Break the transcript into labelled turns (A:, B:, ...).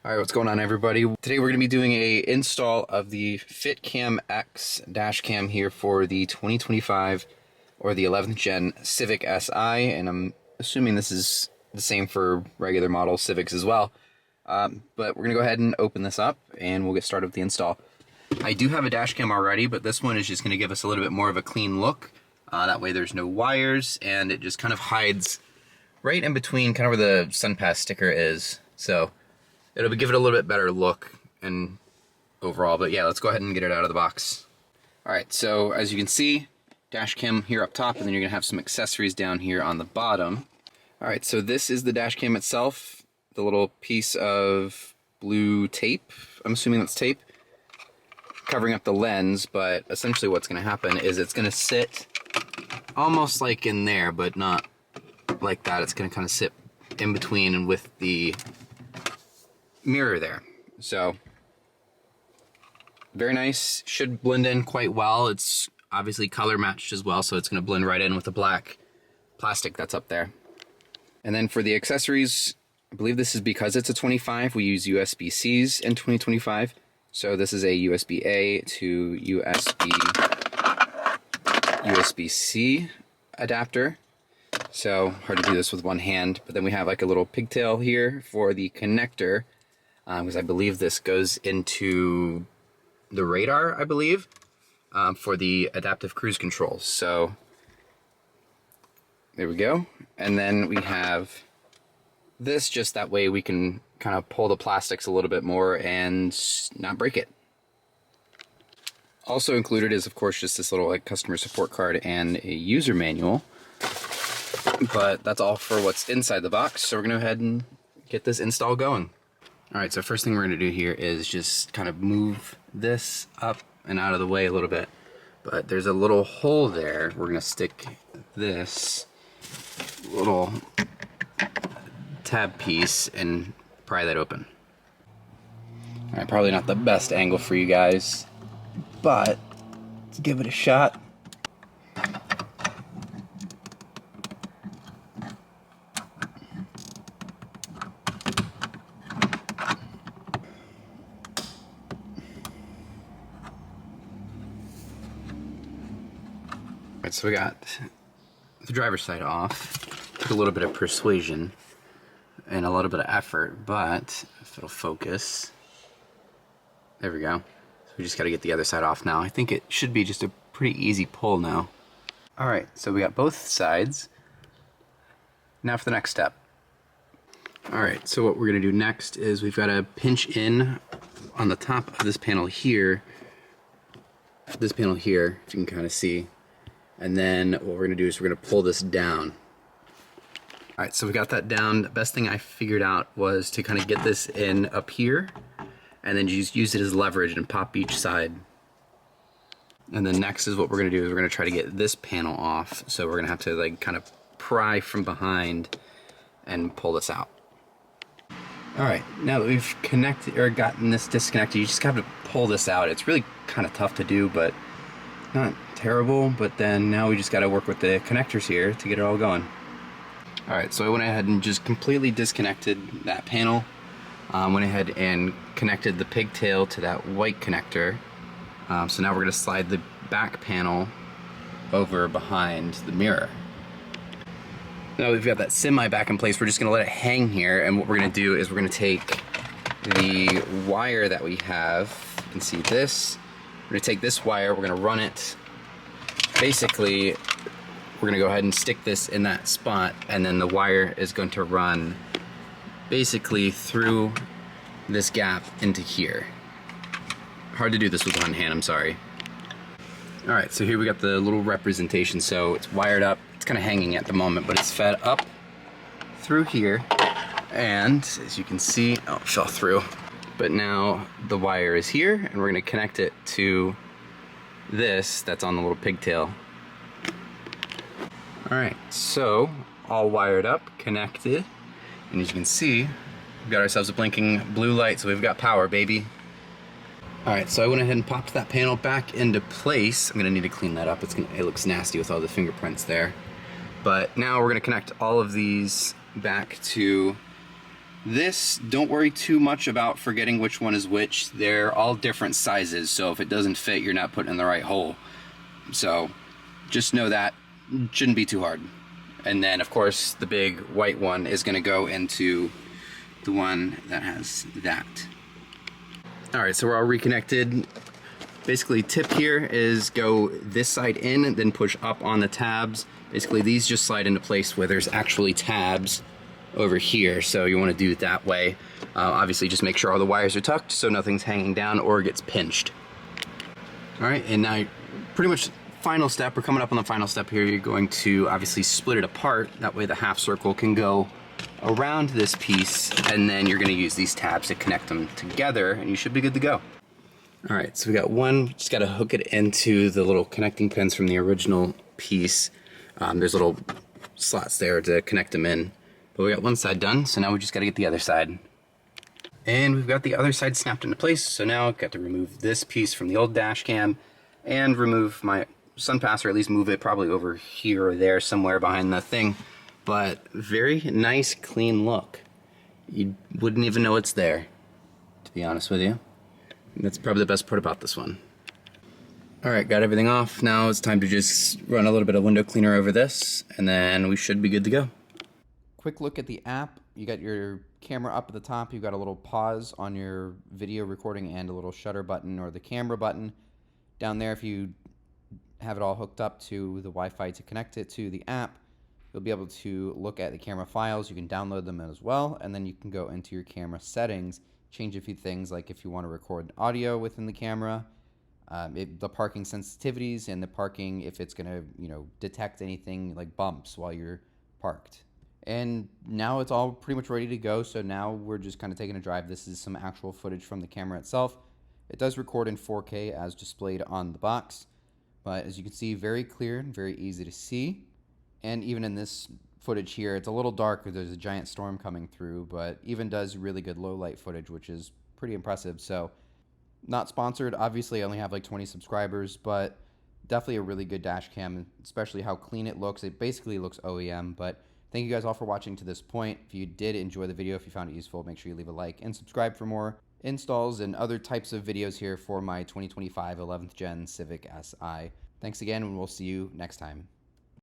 A: Alright, what's going on everybody? Today we're going to be doing a install of the FitcamX Dashcam here for the 2025 or the 11th gen Civic Si, and I'm assuming this is the same for regular model Civics as well. But we're going to go ahead and open this up and we'll get started with the install. I do have a dashcam already, but this one is just going to give us a little bit more of a clean look. That way there's no wires and it just kind of hides right in between kind of where the SunPass sticker is. So it'll give it a little bit better look and overall, but yeah, let's go ahead and get it out of the box. Alright, so as you can see, dash cam here up top, and then you're going to have some accessories down here on the bottom. Alright, so this is the dash cam itself, the little piece of blue tape, I'm assuming that's tape, covering up the lens, but essentially what's going to happen is it's going to sit almost like in there, but not like that. It's going to kind of sit in between and with the mirror there. So very nice, should blend in quite well. It's obviously color matched as well, so it's going to blend right in with the black plastic that's up there. And then for the accessories, I believe this is because it's a 25, we use USB-Cs in 2025. So this is a USB-A to USB-C adapter. So hard to do this with one hand, but then we have like a little pigtail here for the connector, because I believe this goes into the radar, I believe, for the adaptive cruise control. So there we go. And then we have this, just that way we can kind of pull the plastics a little bit more and not break it. Also included is, of course, just this little customer support card and a user manual. But that's all for what's inside the box, so we're going to go ahead and get this install going. Alright, so first thing we're going to do here is just kind of move this up and out of the way a little bit. But there's a little hole there. We're going to stick this little tab piece and pry that open. Alright, probably not the best angle for you guys, but let's give it a shot. Alright, so we got the driver's side off. Took a little bit of persuasion and a little bit of effort, but if it'll focus, there we go. So we just got to get the other side off now. I think it should be just a pretty easy pull now. Alright, so we got both sides. Now for the next step. Alright, so what we're going to do next is we've got to pinch in on the top of this panel here, if you can kind of see. And then what we're going to do is we're going to pull this down. Alright, so we got that down. The best thing I figured out was to kind of get this in up here and then just use it as leverage and pop each side. And then next is what we're going to do is we're going to try to get this panel off. So we're going to have to kind of pry from behind and pull this out. Alright, now that we've connected or gotten this disconnected, you just have to pull this out. It's really kind of tough to do, but not terrible. But then now we just got to work with the connectors here to get it all going. Alright, so I went ahead and just completely disconnected that panel. Went ahead and connected the pigtail to that white connector. So now we're going to slide the back panel over behind the mirror. Now we've got that semi back in place, we're just going to let it hang here, and what we're going to do is we're going to take the wire that we have, you can see this, we're going to take this wire, we're going to run it, basically we're going to go ahead and stick this in that spot, and then the wire is going to run basically through this gap into here. Hard to do this with one hand, I'm sorry. Alright, so here we got the little representation. So it's wired up, it's kind of hanging at the moment, but it's fed up through here, and as you can see, oh, it fell through. But now the wire is here, and we're going to connect it to this that's on the little pigtail. Alright, so all wired up, connected, and as you can see, we've got ourselves a blinking blue light, so we've got power, baby. Alright, so I went ahead and popped that panel back into place. I'm going to need to clean that up. It looks nasty with all the fingerprints there. But now we're going to connect all of these back to This, don't worry too much about forgetting which one is which. They're all different sizes, so if it doesn't fit, you're not putting in the right hole. So just know that. Shouldn't be too hard. And then, of course, the big white one is going to go into the one that has that. All right, so we're all reconnected. Basically, tip here is go this side in, then push up on the tabs. Basically, these just slide into place where there's actually tabs over here, so you want to do it that way. Obviously, just make sure all the wires are tucked so nothing's hanging down or gets pinched. All right, and now pretty much final step, we're coming up on the final step here. You're going to obviously split it apart. That way the half circle can go around this piece, and then you're going to use these tabs to connect them together, and you should be good to go. All right, so we got one, just got to hook it into the little connecting pins from the original piece. There's little slots there to connect them in. But we got one side done, so now we just got to get the other side. And we've got the other side snapped into place, so now I've got to remove this piece from the old dash cam and remove my sun pass, or at least move it probably over here or there somewhere behind the thing. But very nice, clean look. You wouldn't even know it's there, to be honest with you. That's probably the best part about this one. All right, got everything off. Now it's time to just run a little bit of window cleaner over this, and then we should be good to go. Quick look at the app. You got your camera up at the top. You've got a little pause on your video recording and a little shutter button or the camera button. Down there, if you have it all hooked up to the Wi-Fi to connect it to the app, you'll be able to look at the camera files. You can download them as well, and then you can go into your camera settings, change a few things, like if you want to record audio within the camera, the parking sensitivities, and the parking, if it's going to detect anything like bumps while you're parked. And now it's all pretty much ready to go, so now we're just kind of taking a drive. This is some actual footage from the camera itself. It does record in 4K as displayed on the box, but as you can see, very clear and very easy to see. And even in this footage here, it's a little dark because there's a giant storm coming through, but even does really good low light footage, which is pretty impressive. So not sponsored, obviously I only have like 20 subscribers, but definitely a really good dash cam, especially how clean it looks. It basically looks OEM, but thank you guys all for watching to this point. If you did enjoy the video, if you found it useful, make sure you leave a like and subscribe for more installs and other types of videos here for my 2025 11th Gen Civic Si. Thanks again, and we'll see you next time.